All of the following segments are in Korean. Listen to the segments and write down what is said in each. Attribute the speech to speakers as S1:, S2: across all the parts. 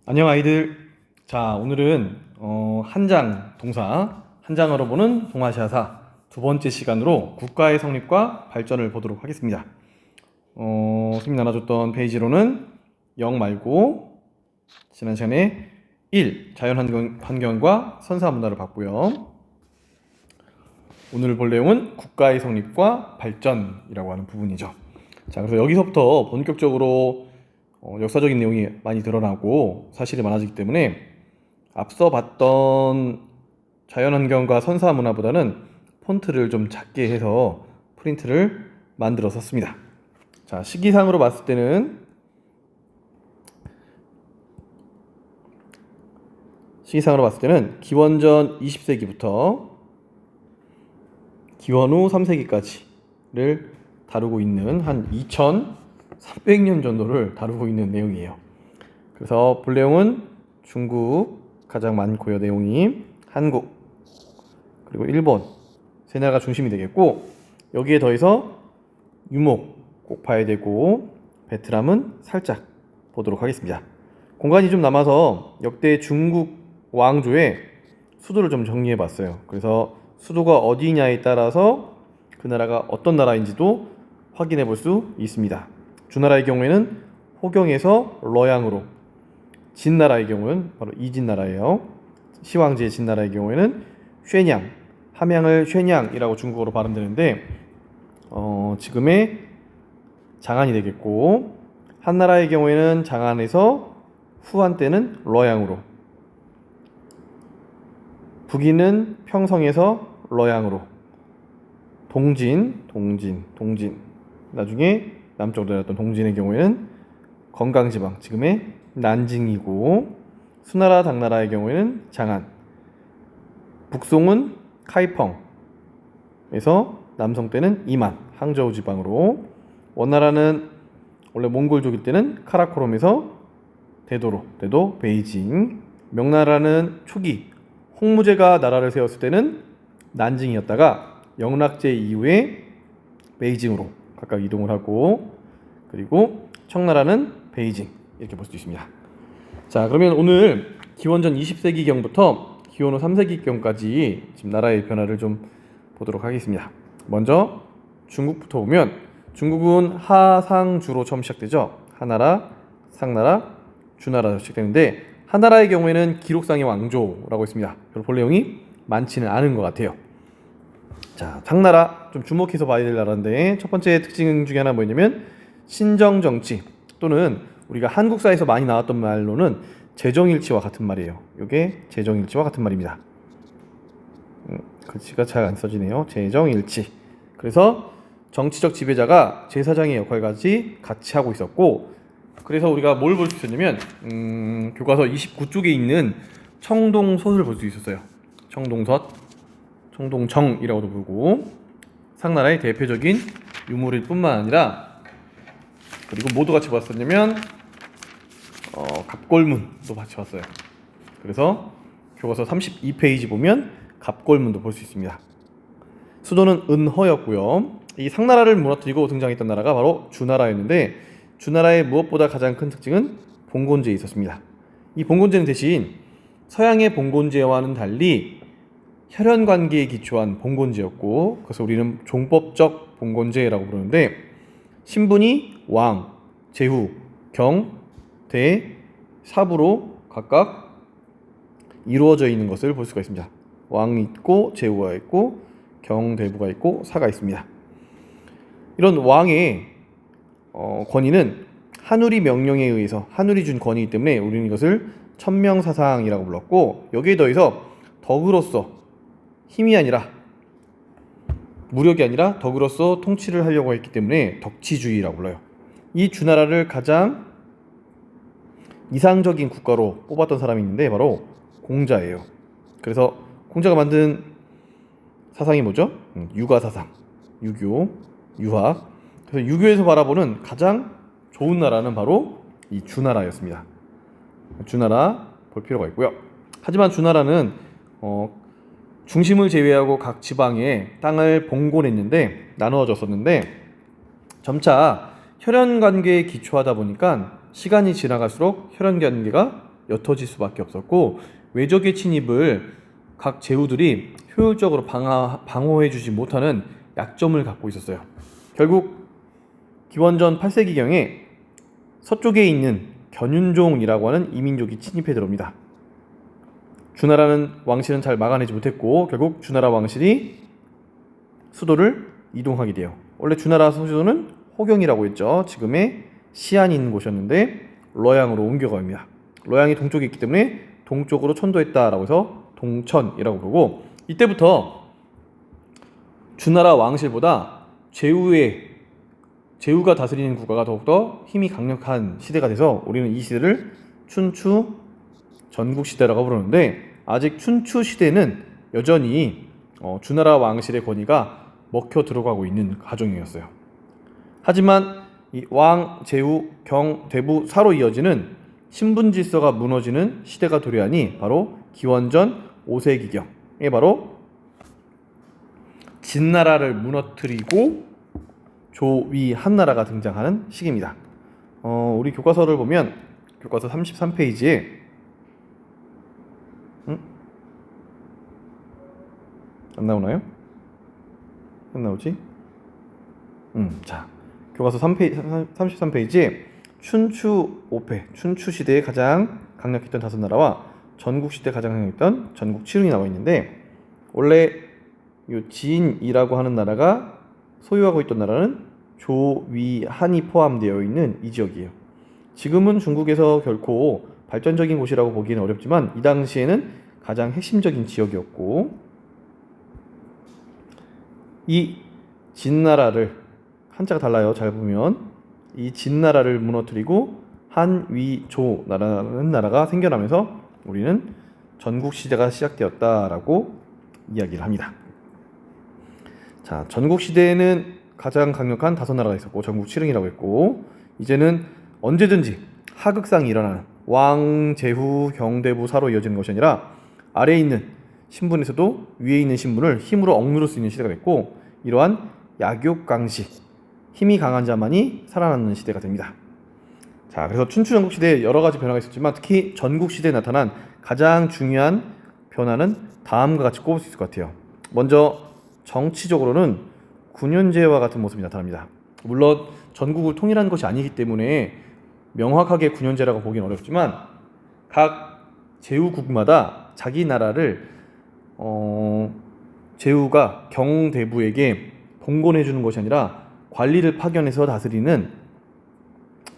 S1: 안녕 아이들. 자, 오늘은 한장 동사, 한장어로 보는 동아시아사 두 번째 시간으로 국가의 성립과 발전을 보도록 하겠습니다. 선생님 나눠줬던 페이지로는 0 말고 지난 시간에 1 자연환경과 선사문화를 봤고요. 오늘 볼 내용은 국가의 성립과 발전이라고 하는 부분이죠. 자, 그래서 여기서부터 본격적으로 역사적인 내용이 많이 드러나고 사실이 많아지기 때문에 앞서 봤던 자연환경과 선사문화보다는 폰트를 좀 작게 해서 프린트를 만들어 썼습니다. 자, 시기상으로 봤을 때는 기원전 20세기부터 기원 후 3세기까지를 다루고 있는 한 2300년 정도를 다루고 있는 내용이에요. 그래서 볼 내용은 중국 가장 많고요. 내용이 한국 그리고 일본 세 나라가 중심이 되겠고, 여기에 더해서 유목 꼭 봐야 되고 베트남은 살짝 보도록 하겠습니다. 공간이 좀 남아서 역대 중국 왕조의 수도를 좀 정리해 봤어요. 그래서 수도가 어디냐에 따라서 그 나라가 어떤 나라인지도 확인해 볼 수 있습니다. 주나라의 경우에는 호경에서 러양으로, 진나라의 경우는 바로 이진나라예요. 시황제의 진나라의 경우에는 쉐냥, 함양을 쉐냥이라고 중국어로 발음되는데 지금의 장안이 되겠고, 한나라의 경우에는 장안에서 후한 때는 러양으로, 북인은 평성에서 러양으로, 동진 나중에 남쪽으로 내려왔던 동진의 경우에는 건강지방 지금의 난징이고, 수나라 당나라의 경우에는 장안, 북송은 카이펑에서 남성 때는 이만 항저우 지방으로, 원나라는 원래 몽골족일 때는 카라코롬에서 대도 베이징, 명나라는 초기 홍무제가 나라를 세웠을 때는 난징이었다가 영락제 이후에 베이징으로 각각 이동을 하고, 그리고 청나라는 베이징 이렇게 볼 수 있습니다. 자, 그러면 오늘 기원전 20세기경부터 기원 후 3세기경까지 지금 나라의 변화를 좀 보도록 하겠습니다. 먼저 중국부터 보면, 중국은 하상주로 처음 시작되죠. 하나라, 상나라, 주나라로 시작되는데, 하나라의 경우에는 기록상의 왕조라고 있습니다. 별로 볼 내용이 많지는 않은 것 같아요. 자, 상나라 좀 주목해서 봐야 될 나라인데, 첫 번째 특징 중에 하나 뭐냐면 신정정치, 또는 우리가 한국사에서 많이 나왔던 말로는 제정일치와 같은 말이에요. 이게 제정일치와 같은 말입니다. 글씨가 잘 안 써지네요. 제정일치. 그래서 정치적 지배자가 제사장의 역할까지 같이 하고 있었고, 그래서 우리가 뭘 볼 수 있었냐면 교과서 29쪽에 있는 청동솥을 볼 수 있었어요. 청동솥, 청동정이라고도 부르고, 상나라의 대표적인 유물일 뿐만 아니라, 그리고 뭐도 같이 봤었냐면 갑골문도 같이 봤어요. 그래서 교과서 32페이지 보면 갑골문도 볼 수 있습니다. 수도는 은허였고요. 이 상나라를 무너뜨리고 등장했던 나라가 바로 주나라였는데, 주나라의 무엇보다 가장 큰 특징은 봉건제에 있었습니다. 이 봉건제는 대신 서양의 봉건제와는 달리 혈연관계에 기초한 봉건제였고, 그래서 우리는 종법적 봉건제라고 부르는데, 신분이 왕, 제후, 경, 대, 사부로 각각 이루어져 있는 것을 볼 수가 있습니다. 왕이 있고, 제후가 있고, 경, 대부가 있고, 사가 있습니다. 이런 왕의 권위는 하늘이 명령에 의해서, 하늘이 준 권위이기 때문에 우리는 이것을 천명사상이라고 불렀고, 여기에 더해서 덕으로서, 힘이 아니라 무력이 아니라 덕으로서 통치를 하려고 했기 때문에 덕치주의라고 불러요. 이 주나라를 가장 이상적인 국가로 뽑았던 사람이 있는데 바로 공자예요. 그래서 공자가 만든 사상이 뭐죠? 유가사상, 유교, 유학. 그래서 유교에서 바라보는 가장 좋은 나라는 바로 이 주나라였습니다. 주나라 볼 필요가 있고요. 하지만 주나라는 중심을 제외하고 각 지방에 땅을 봉건했는데, 나누어졌었는데, 점차 혈연관계에 기초하다 보니까 시간이 지나갈수록 혈연관계가 옅어질 수밖에 없었고, 외적의 침입을 각 제후들이 효율적으로 방어해주지 못하는 약점을 갖고 있었어요. 결국 기원전 8세기경에 서쪽에 있는 견윤종이라고 하는 이민족이 침입해 들어옵니다. 주나라는 왕실은 잘 막아내지 못했고, 결국 주나라 왕실이 수도를 이동하게 돼요. 원래 주나라 수도는 호경이라고 했죠. 지금의 시안이 있는 곳이었는데 러양으로 옮겨갑니다. 러양이 동쪽에 있기 때문에 동쪽으로 천도했다라고 해서 동천이라고 부르고, 이때부터 주나라 왕실보다 제후가 다스리는 국가가 더욱더 힘이 강력한 시대가 돼서 우리는 이 시대를 춘추 전국시대라고 부르는데, 아직 춘추 시대는 여전히 주나라 왕실의 권위가 먹혀 들어가고 있는 과정이었어요. 하지만 이 왕, 제후, 경, 대부, 사로 이어지는 신분 질서가 무너지는 시대가 도래하니 바로 기원전 5세기경에 바로 진나라를 무너뜨리고 조위 한나라가 등장하는 시기입니다. 우리 교과서를 보면 교과서 33페이지에 안 나오나요? 안 나오지? 자, 교과서 33페이지에 춘추 5패, 춘추 시대에 가장 강력했던 다섯 나라와 전국 시대에 가장 강력했던 전국 7흥이 나와 있는데, 원래 이 진이라고 하는 나라가 소유하고 있던 나라는 조, 위, 한이 포함되어 있는 이 지역이에요. 지금은 중국에서 결코 발전적인 곳이라고 보기는 어렵지만 이 당시에는 가장 핵심적인 지역이었고, 이 진나라를, 한자가 달라요. 잘 보면 이 진나라를 무너뜨리고 한위조라는 나라가 생겨나면서 우리는 전국 시대가 시작되었다라고 이야기를 합니다. 자, 전국 시대에는 가장 강력한 다섯 나라가 있었고 전국 7흥이라고 했고, 이제는 언제든지 하극상이 일어나는 왕, 제후, 경, 대부, 사로 이어지는 것이 아니라 아래에 있는 신분에서도 위에 있는 신분을 힘으로 억누를 수 있는 시대가 됐고, 이러한 약육강식, 힘이 강한 자만이 살아남는 시대가 됩니다. 자, 그래서 춘추 전국 시대에 여러 가지 변화가 있었지만 특히 전국 시대에 나타난 가장 중요한 변화는 다음과 같이 꼽을 수 있을 것 같아요. 먼저 정치적으로는 군현제와 같은 모습이 나타납니다. 물론 전국을 통일한 것이 아니기 때문에 명확하게 군현제라고 보기는 어렵지만 각 제후국마다 자기 나라를 제후가 경대부에게 봉건해 주는 것이 아니라 관리를 파견해서 다스리는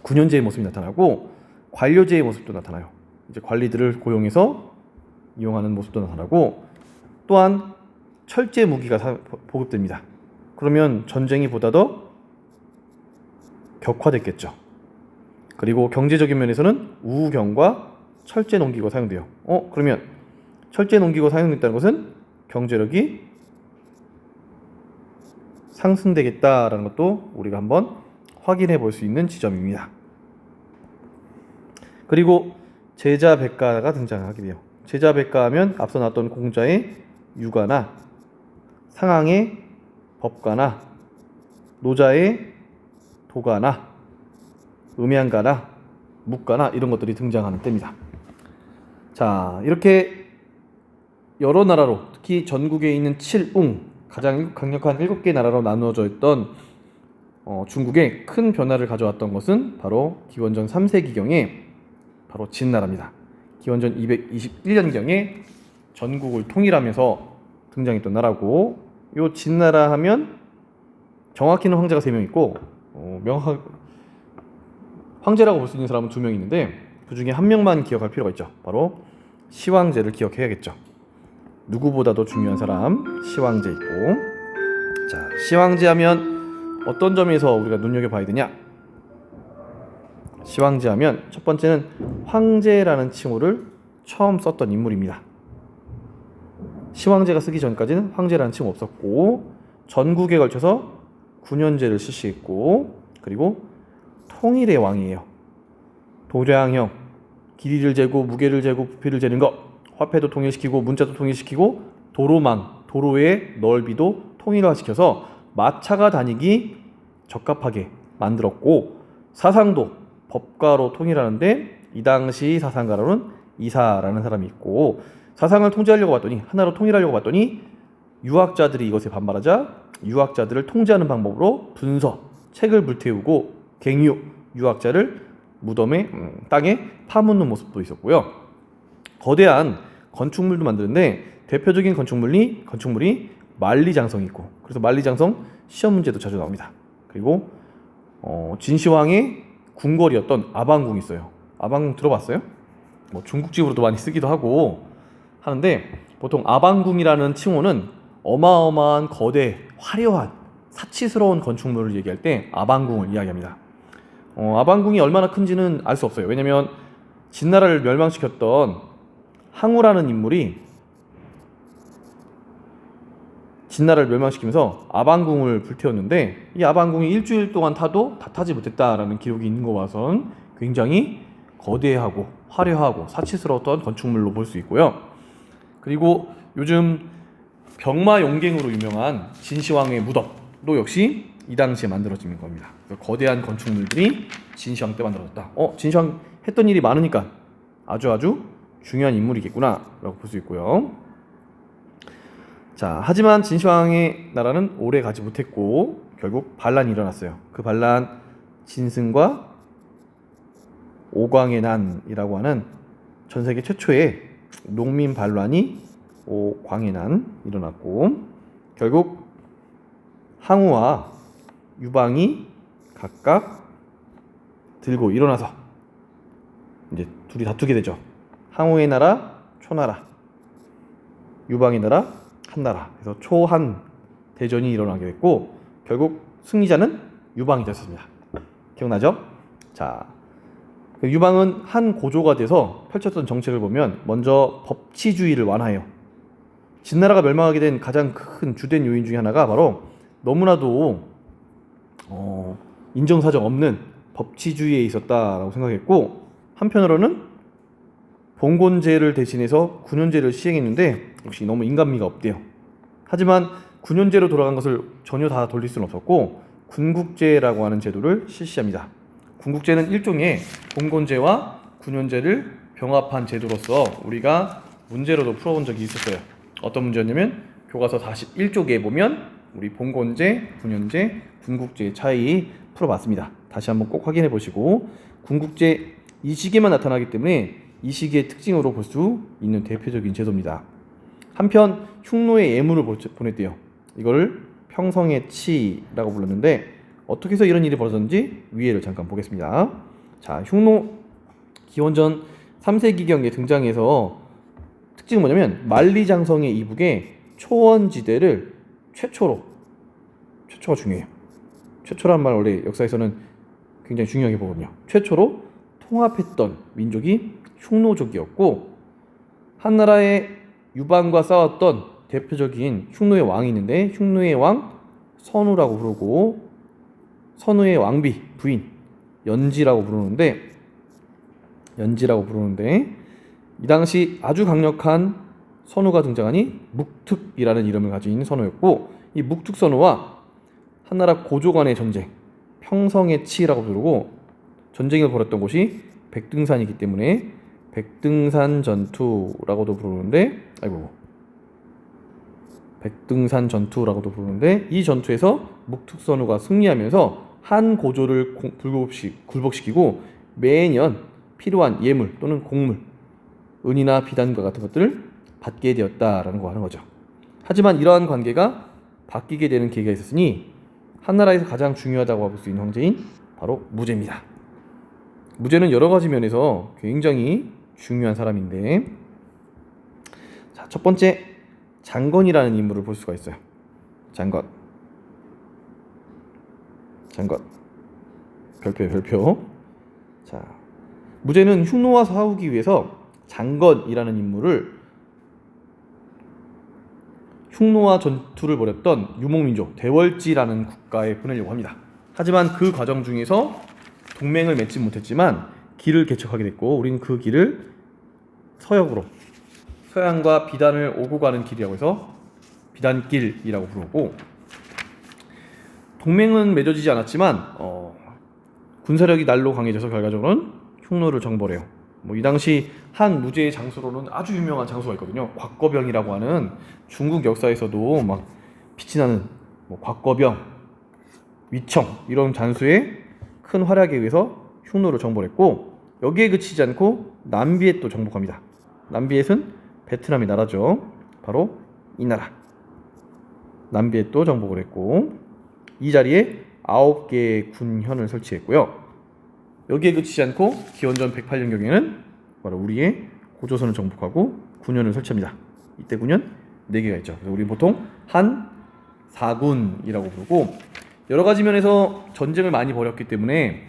S1: 군현제의 모습이 나타나고, 관료제의 모습도 나타나요. 이제 관리들을 고용해서 이용하는 모습도 나타나고, 또한 철제 무기가 보급됩니다. 그러면 전쟁이 보다 더 격화됐겠죠. 그리고 경제적인 면에서는 우경과 철제 농기구가 사용돼요. 그러면 철제 농기구가 사용됐다는 것은 경제력이 상승되겠다라는 것도 우리가 한번 확인해 볼 수 있는 지점입니다. 그리고 제자백가가 등장하게 돼요. 제자백가 하면 앞서 나왔던 공자의 유가나 상항의 법가나 노자의 도가나 음양가나 묵가나 이런 것들이 등장하는 때입니다. 자, 이렇게 여러 나라로, 특히 전국에 있는 7웅, 가장 강력한 7개의 나라로 나누어져 있던 중국에 큰 변화를 가져왔던 것은 바로 기원전 3세기경에 바로 진나라입니다. 기원전 221년경에 전국을 통일하면서 등장했던 나라고, 이 진나라 하면 정확히는 황제가 3명 있고 황제라고 볼 수 있는 사람은 2명 있는데 그 중에 한 명만 기억할 필요가 있죠. 바로 시황제를 기억해야겠죠. 누구보다도 중요한 사람 시황제 있고, 자, 시황제 하면 어떤 점에서 우리가 눈여겨봐야 되냐? 시황제 하면 첫 번째는 황제라는 칭호를 처음 썼던 인물입니다. 시황제가 쓰기 전까지는 황제라는 칭호 없었고, 전국에 걸쳐서 군현제를 실시했고, 그리고 통일의 왕이에요. 도량형, 길이를 재고 무게를 재고 부피를 재는 것, 화폐도 통일시키고 문자도 통일시키고 도로망, 도로의 넓이도 통일화시켜서 마차가 다니기 적합하게 만들었고, 사상도 법가로 통일하는데 이 당시 사상가로는 이사라는 사람이 있고, 사상을 통제하려고 봤더니, 하나로 통일하려고 봤더니 유학자들이 이것에 반발하자 유학자들을 통제하는 방법으로 분서, 책을 불태우고 갱유, 유학자를 무덤에 땅에 파묻는 모습도 있었고요. 거대한 건축물도 만드는데 대표적인 건축물이 만리장성이 있고, 그래서 만리장성 시험 문제도 자주 나옵니다. 그리고 진시황의 궁궐이었던 아방궁이 있어요. 아방궁 들어봤어요? 뭐 중국집으로도 많이 쓰기도 하고 하는데, 보통 아방궁이라는 칭호는 어마어마한 거대 화려한 사치스러운 건축물을 얘기할 때 아방궁을 이야기합니다. 아방궁이 얼마나 큰지는 알 수 없어요. 왜냐면 진나라를 멸망시켰던 항우라는 인물이 진나라를 멸망시키면서 아방궁을 불태웠는데, 이 아방궁이 일주일 동안 타도 다 타지 못했다라는 기록이 있는 거 봐선 굉장히 거대하고 화려하고 사치스러웠던 건축물로 볼 수 있고요. 그리고 요즘 병마용갱으로 유명한 진시황의 무덤도 역시 이 당시에 만들어진 겁니다. 거대한 건축물들이 진시황 때 만들어졌다. 진시황 했던 일이 많으니까 아주 중요한 인물이겠구나 라고 볼 수 있고요. 자, 하지만 진시황의 나라는 오래 가지 못했고 결국 반란이 일어났어요. 그 반란, 진승과 오광의 난이라고 하는 전 세계 최초의 농민 반란이 오광의 난 일어났고, 결국 항우와 유방이 각각 들고 일어나서 이제 둘이 다투게 되죠. 항우의 나라 초나라, 유방의 나라 한나라. 그래서 초한 대전이 일어나게 됐고 결국 승리자는 유방이 됐습니다. 기억나죠? 자, 유방은 한 고조가 돼서 펼쳤던 정책을 보면 먼저 법치주의를 완화해요. 진나라가 멸망하게 된 가장 큰 주된 요인 중에 하나가 바로 너무나도 인정사정 없는 법치주의에 있었다라고 생각했고, 한편으로는 봉건제를 대신해서 군연제를 시행했는데 역시 너무 인간미가 없대요. 하지만 군연제로 돌아간 것을 전혀 다 돌릴 수는 없었고 군국제라고 하는 제도를 실시합니다. 군국제는 일종의 봉건제와 군연제를 병합한 제도로서 우리가 문제로도 풀어본 적이 있었어요. 어떤 문제였냐면 교과서 41쪽에 보면 우리 봉건제, 군연제, 군국제의 차이 풀어봤습니다. 다시 한번 꼭 확인해 보시고, 군국제 이 시기에만 나타나기 때문에 이 시기의 특징으로 볼 수 있는 대표적인 제도입니다. 한편 흉노의 예물을 보냈대요. 이걸 평성의 치라고 불렀는데 어떻게 해서 이런 일이 벌어졌는지 위에를 잠깐 보겠습니다. 자, 흉노 기원전 3세기경에 등장해서 특징은 뭐냐면 만리장성의 이북에 초원지대를 최초가 중요해요. 최초란 말 원래 역사에서는 굉장히 중요하게 보거든요. 최초로 통합했던 민족이 흉노족이었고, 한나라의 유방과 싸웠던 대표적인 흉노의 왕이 있는데 흉노의 왕 선우라고 부르고, 선우의 왕비 부인 연지라고 부르는데 이 당시 아주 강력한 선우가 등장하니 묵특이라는 이름을 가지고 있는 선우였고, 이 묵특선우와 한나라 고조 간의 전쟁, 평성의 치라고 부르고, 전쟁을 벌였던 곳이 백등산이기 때문에 백등산 전투라고도 부르는데, 이 전투에서 묵특선우가 승리하면서 한 고조를 굴복시키고 매년 필요한 예물 또는 곡물, 은이나 비단과 같은 것들을 받게 되었다라는 거 하는 거죠. 하지만 이러한 관계가 바뀌게 되는 계기가 있었으니 한나라에서 가장 중요하다고 볼 수 있는 황제인 바로 무제입니다. 무제는 여러 가지 면에서 굉장히 중요한 사람인데, 자, 첫 번째 장건이라는 인물을 볼 수가 있어요. 장건 별표. 자, 무제는 흉노와 싸우기 위해서 장건이라는 인물을 흉노와 전투를 벌였던 유목민족 대월지라는 국가에 보내려고 합니다. 하지만 그 과정 중에서 동맹을 맺지 못했지만 길을 개척하게 됐고, 우리는 그 길을 서역으로 서양과 비단을 오고 가는 길이라고 해서 비단길이라고 부르고, 동맹은 맺어지지 않았지만 군사력이 날로 강해져서 결과적으로는 흉노를 정벌해요. 이 당시 한 무제의 장수로는 아주 유명한 장소가 있거든요. 곽거병이라고 하는 중국 역사에서도 막 빛이 나는 뭐 곽거병, 위청 이런 장수의 큰 활약에 의해서 흉노를 정벌했고, 여기에 그치지 않고 남비엣 도 정복합니다. 남비엣은 베트남의 나라죠. 바로 이 나라 남비엣도 정복을 했고, 이 자리에 9개의 군현을 설치했고요. 여기에 그치지 않고 기원전 108년경에는 바로 우리의 고조선을 정복하고 군현을 설치합니다. 이때 군현 4개가 있죠. 그래서 우리 보통 한 4군이라고 부르고, 여러 가지 면에서 전쟁을 많이 벌였기 때문에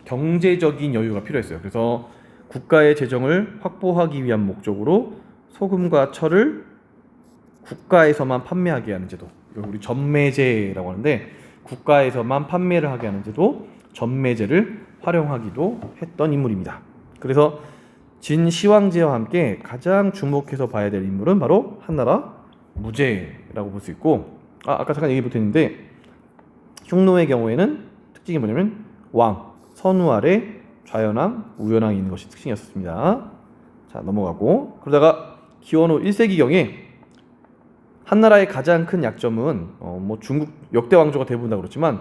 S1: 경제적인 여유가 필요했어요. 그래서 국가의 재정을 확보하기 위한 목적으로 소금과 철을 국가에서만 판매하게 하는 제도, 이걸 우리 전매제라고 하는데, 국가에서만 판매를 하게 하는 제도 전매제를 활용하기도 했던 인물입니다. 그래서 진시황제와 함께 가장 주목해서 봐야 될 인물은 바로 한나라 무제라고 볼 수 있고, 아까 잠깐 얘기 못했는데, 흉노의 경우에는 특징이 뭐냐면 왕, 선우 아래 좌연왕, 우연왕이 있는 것이 특징이었습니다. 자, 넘어가고, 그러다가 기원후 1세기경에 한나라의 가장 큰 약점은 뭐 중국 역대 왕조가 대부분 다 그렇지만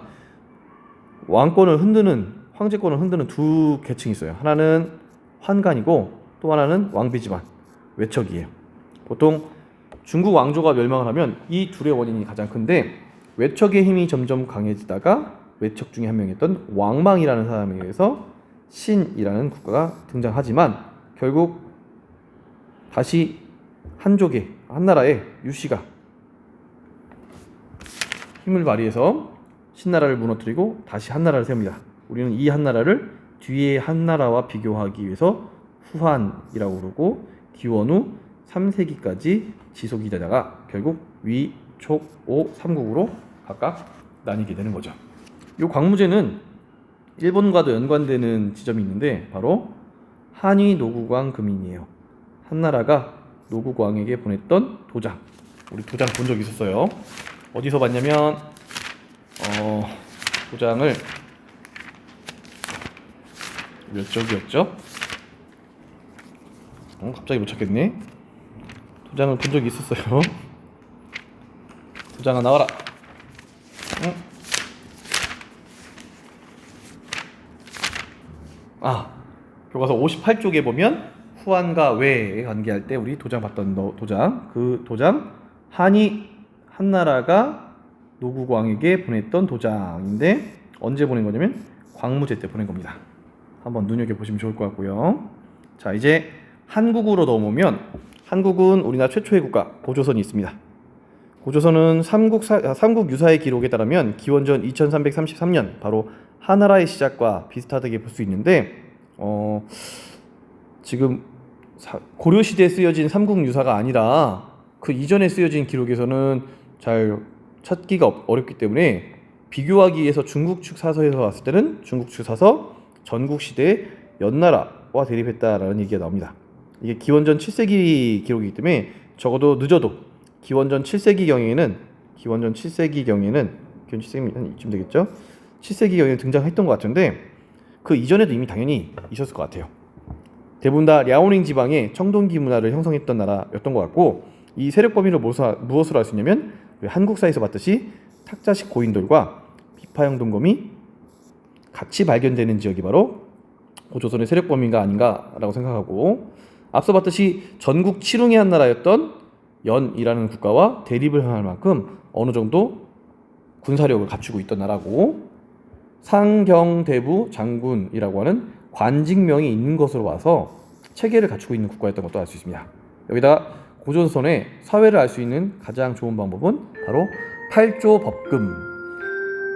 S1: 왕권을 흔드는, 황제권을 흔드는 두 계층이 있어요. 하나는 환관이고 또 하나는 왕비 집안, 외척이에요. 보통 중국 왕조가 멸망을 하면 이 둘의 원인이 가장 큰데, 외척의 힘이 점점 강해지다가 외척 중에 한 명이었던 왕망이라는 사람에 의해서 신이라는 국가가 등장하지만, 결국 다시 한족의, 한나라의 유씨가 힘을 발휘해서 신나라를 무너뜨리고 다시 한나라를 세웁니다. 우리는 이 한나라를 뒤의 한나라와 비교하기 위해서 후한이라고 부르고, 기원 후 3세기까지 지속이 되다가 결국 위, 촉, 오 3국으로 각각 나뉘게 되는 거죠. 이 광무제는 일본과도 연관되는 지점이 있는데 바로 한위 노국왕 금인이에요. 한나라가 노국왕에게 보냈던 도장, 우리 도장 본 적 있었어요. 어디서 봤냐면 도장을 몇 쪽이었죠? 갑자기 못 찾겠네. 도장을 본 적이 있었어요. 도장아 나와라. 교과서 58쪽에 보면 후한과 외에 관계할 때 우리 도장 봤던 도장, 그 도장 한이 한나라가 노국왕에게 보냈던 도장인데, 언제 보낸 거냐면 광무제 때 보낸 겁니다. 한번 눈여겨보시면 좋을 것 같고요. 자, 이제 한국으로 넘어오면, 한국은 우리나라 최초의 국가 고조선이 있습니다. 고조선은 삼국 유사의 기록에 따르면 기원전 2333년, 바로 한나라의 시작과 비슷하다게 볼 수 있는데, 지금 고려시대에 쓰여진 삼국 유사가 아니라 그 이전에 쓰여진 기록에서는 잘 찾기가 어렵기 때문에, 비교하기 위해서 중국 측 사서에서 봤을 때는 중국 측 사서 전국시대의 연나라와 대립했다라는 얘기가 나옵니다. 이게 기원전 7세기 기록이기 때문에 적어도 늦어도 기원전 7세기경에는 기원전 7세기경에는 이쯤 되겠죠? 7세기경에 등장했던 것 같은데, 그 이전에도 이미 당연히 있었을 것 같아요. 대부분 다 랴오닝 지방의 청동기 문화를 형성했던 나라였던 것 같고, 이 세력 범위를 무엇으로 알 수 있냐면, 한국사에서 봤듯이 탁자식 고인돌과 비파형 동검이 같이 발견되는 지역이 바로 고조선의 세력 범위가 아닌가라고 생각하고, 앞서 봤듯이 전국 칠웅의 한 나라였던 연이라는 국가와 대립을 할 만큼 어느 정도 군사력을 갖추고 있던 나라고, 상경대부 장군이라고 하는 관직명이 있는 것으로 봐서 체계를 갖추고 있는 국가였던 것도 알 수 있습니다. 여기다가 고조선의 사회를 알 수 있는 가장 좋은 방법은 바로 8조 법금,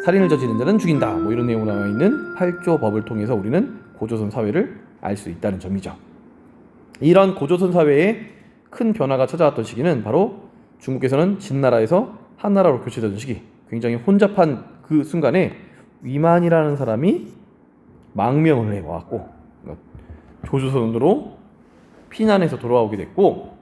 S1: 살인을 저지른 자는 죽인다, 뭐 이런 내용으로 나와 있는 8조 법을 통해서 우리는 고조선 사회를 알 수 있다는 점이죠. 이런 고조선 사회에 큰 변화가 찾아왔던 시기는 바로 중국에서는 진나라에서 한나라로 교체되던 시기, 굉장히 혼잡한 그 순간에 위만이라는 사람이 망명을 해왔고, 조조선으로 피난해서 돌아오게 됐고,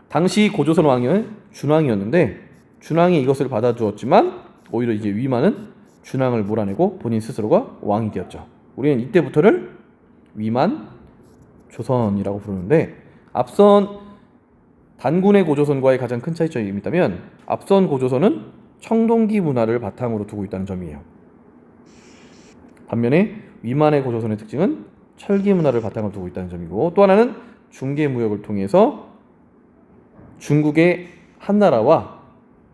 S1: 당시 고조선 왕은 준왕이었는데 준왕이 이것을 받아주었지만 오히려 이제 위만은 준왕을 몰아내고 본인 스스로가 왕이 되었죠. 우리는 이때부터를 위만 조선이라고 부르는데, 앞선 단군의 고조선과의 가장 큰 차이점이 있다면, 앞선 고조선은 청동기 문화를 바탕으로 두고 있다는 점이에요. 반면에 위만의 고조선의 특징은 철기 문화를 바탕으로 두고 있다는 점이고, 또 하나는 중개 무역을 통해서 중국의 한나라와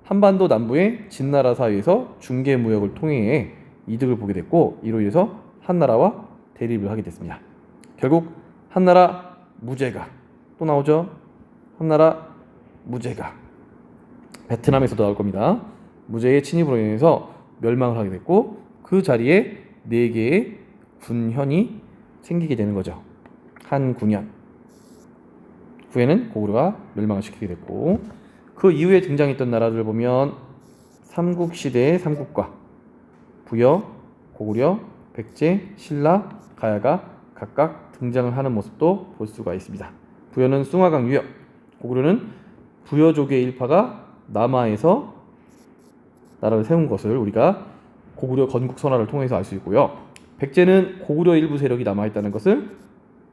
S1: 한반도 남부의 진나라 사이에서 중개 무역을 통해 이득을 보게 됐고, 이로 인해서 한나라와 대립을 하게 됐습니다. 결국 한나라 무제가 또 나오죠. 한나라 무제가 베트남에서 나올 겁니다. 무제의 침입으로 인해서 멸망을 하게 됐고, 그 자리에 4개의 군현이 생기게 되는 거죠. 한 군현 후에는 고구려가 멸망을 시키게 됐고, 그 이후에 등장했던 나라들을 보면 삼국시대의 삼국과 부여, 고구려, 백제, 신라, 가야가 각각 등장을 하는 모습도 볼 수가 있습니다. 부여는 숭화강 유역, 고구려는 부여족의 일파가 남하에서 나라를 세운 것을 우리가 고구려 건국선화를 통해서 알 수 있고요. 백제는 고구려 일부 세력이 남아있다는 것을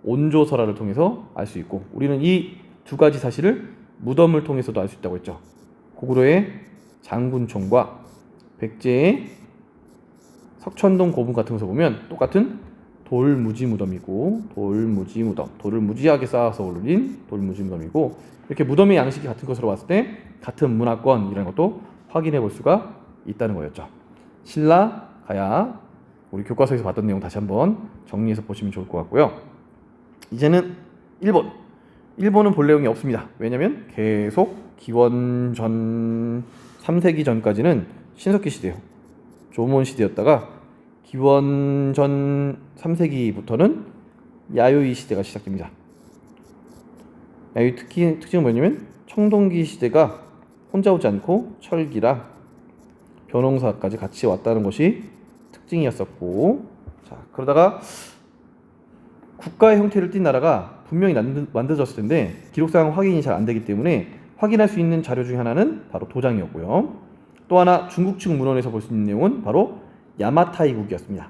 S1: 온조설화를 통해서 알 수 있고, 우리는 이 두 가지 사실을 무덤을 통해서도 알 수 있다고 했죠. 고구려의 장군총과 백제의 석천동 고분 같은 것을 보면 똑같은 돌무지 무덤이고, 돌무지 무덤, 돌을 무지하게 쌓아서 올린 돌무지 무덤이고, 이렇게 무덤의 양식이 같은 것으로 봤을 때 같은 문화권이라는 것도 확인해 볼 수가 있다는 거였죠. 신라, 가야, 우리 교과서에서 봤던 내용 다시 한번 정리해서 보시면 좋을 것 같고요. 이제는 일본은 볼 내용이 없습니다. 왜냐하면 계속 기원 전 3세기 전까지는 신석기 시대요, 조몬 시대였다가 기원 전 3세기부터는 야요이 시대가 시작됩니다. 야요이 특징은 뭐냐면 청동기 시대가 혼자 오지 않고 철기랑 벼농사까지 같이 왔다는 것이 특징이었었고, 자, 그러다가 국가의 형태를 띈 나라가 분명히 만들어졌을 텐데 기록상 확인이 잘 안 되기 때문에 확인할 수 있는 자료 중에 하나는 바로 도장이었고요. 또 하나 중국 측 문헌에서 볼 수 있는 내용은 바로 야마타이국이었습니다.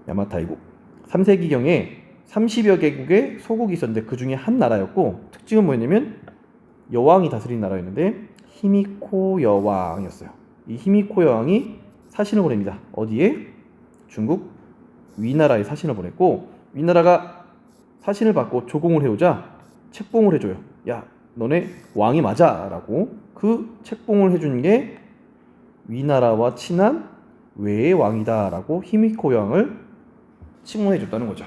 S1: 야마타이국 3세기경에 30여 개국의 소국이 있었는데 그 중에 한 나라였고, 특징은 뭐였냐면 여왕이 다스린 나라였는데 히미코 여왕이었어요. 이 히미코 여왕이 사신을 보냅니다. 어디에? 중국 위나라에 사신을 보냈고, 위나라가 사신을 받고 조공을 해오자 책봉을 해줘요. 야, 너네 왕이 맞아 라고. 그 책봉을 해준 게 위나라와 친한 외의 왕이다 라고 히미코 여왕을 칭호해 줬다는 거죠.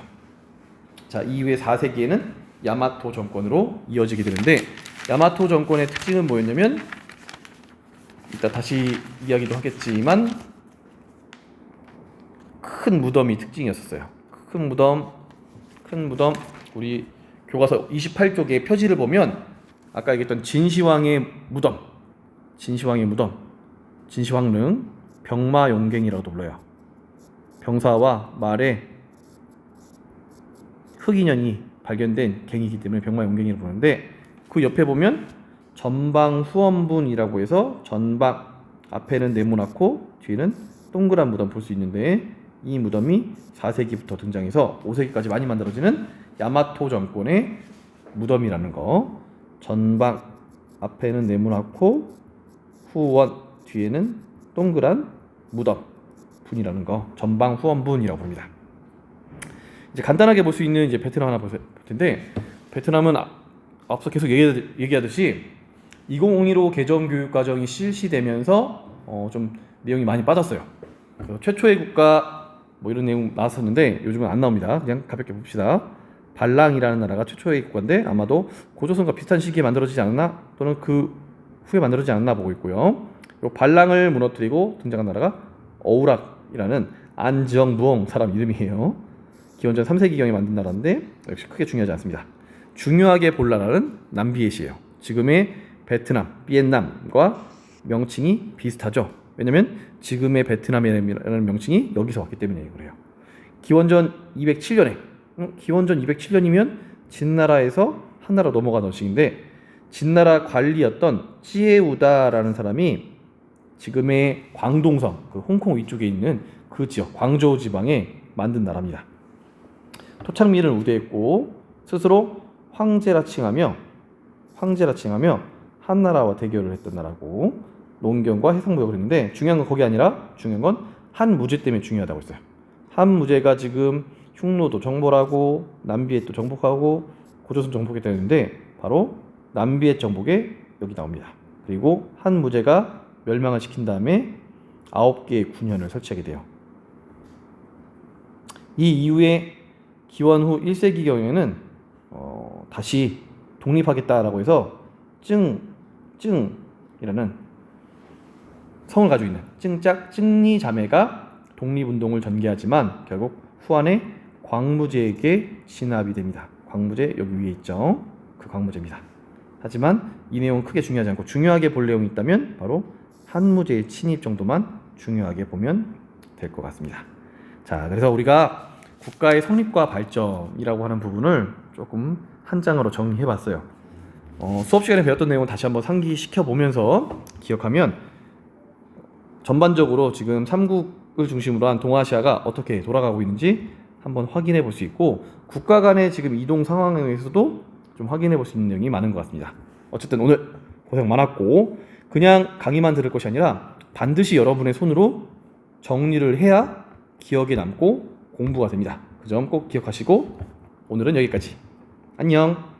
S1: 자, 이후에 4세기에는 야마토 정권으로 이어지게 되는데, 야마토 정권의 특징은 뭐였냐면, 이따 다시 이야기도 하겠지만 큰 무덤이 특징이었어요. 큰 무덤, 우리 교과서 28쪽의 표지를 보면 아까 얘기했던 진시황의 무덤, 진시황릉 병마용갱이라고도 불러요. 병사와 말에 흑인년이 발견된 갱이기 때문에 병마용갱이라고 부르는데, 그 옆에 보면 전방후원분이라고 해서 전방, 앞에는 네모나고 뒤에는 동그란 무덤 볼 수 있는데, 이 무덤이 4세기부터 등장해서 5세기까지 많이 만들어지는 야마토 정권의 무덤이라는 거. 전방, 앞에는 네모나고 후원, 뒤에는 동그란 무덤 분이라는 거, 전방 후원분이라고 부릅니다. 이제 간단하게 볼 수 있는 이제 베트남 하나 볼 텐데, 베트남은 앞서 계속 얘기하듯이 2002로 개정 교육 과정이 실시되면서 좀 내용이 많이 빠졌어요. 최초의 국가 뭐 이런 내용 나왔었는데 요즘은 안 나옵니다. 그냥 가볍게 봅시다. 발랑이라는 나라가 최초의 국가인데 아마도 고조선과 비슷한 시기에 만들어지지 않았나, 또는 그 후에 만들어지지 않았나 보고 있고요. 요 발랑을 무너뜨리고 등장한 나라가 어우락이라는 안정무엉 사람 이름이에요. 기원전 3세기경에 만든 나라인데 역시 크게 중요하지 않습니다. 중요하게 볼 나라는 남비에시예요. 지금의 베트남, 비엔남과 명칭이 비슷하죠. 왜냐면 지금의 베트남이라는 명칭이 여기서 왔기 때문에 그래요. 기원전 207년이면 진나라에서 한나라 넘어가던 시기인데, 진나라 관리였던 찌에우다라는 사람이 지금의 광동성, 그 홍콩 위쪽에 있는 그 지역, 광저우 지방에 만든 나라입니다. 토착민을 우대했고 스스로 황제라 칭하며 한나라와 대결을 했던 나라고 농경과 해상무역을 했는데 중요한 건 거기 아니라 중요한 건 한무제 때문에 중요하다고 했어요. 한무제가 지금 흉노도 정벌하고 남비에 또 정복하고 고조선 정복했다 했는데 바로 남비의 정복에 여기 나옵니다. 그리고 한무제가 멸망을 시킨 다음에 9개의 군현을 설치하게 돼요. 이 이후에 기원 후 1세기경에는 다시 독립하겠다라고 해서 증이라는 성을 가지고 있는 증짝 증리 자매가 독립운동을 전개하지만 결국 후한에 광무제에게 진압이 됩니다. 광무제 여기 위에 있죠. 그 광무제입니다. 하지만 이 내용은 크게 중요하지 않고 중요하게 볼 내용이 있다면 바로 한무제의 침입 정도만 중요하게 보면 될 것 같습니다. 자, 그래서 우리가 국가의 성립과 발전이라고 하는 부분을 조금 한 장으로 정리해 봤어요. 수업 시간에 배웠던 내용을 다시 한번 상기시켜 보면서 기억하면 전반적으로 지금 삼국을 중심으로 한 동아시아가 어떻게 돌아가고 있는지 한번 확인해 볼 수 있고 국가 간의 지금 이동 상황에 의해서도 좀 확인해 볼 수 있는 내용이 많은 것 같습니다. 어쨌든 오늘 고생 많았고 그냥 강의만 들을 것이 아니라 반드시 여러분의 손으로 정리를 해야 기억에 남고 공부가 됩니다. 그 점 꼭 기억하시고 오늘은 여기까지. 안녕.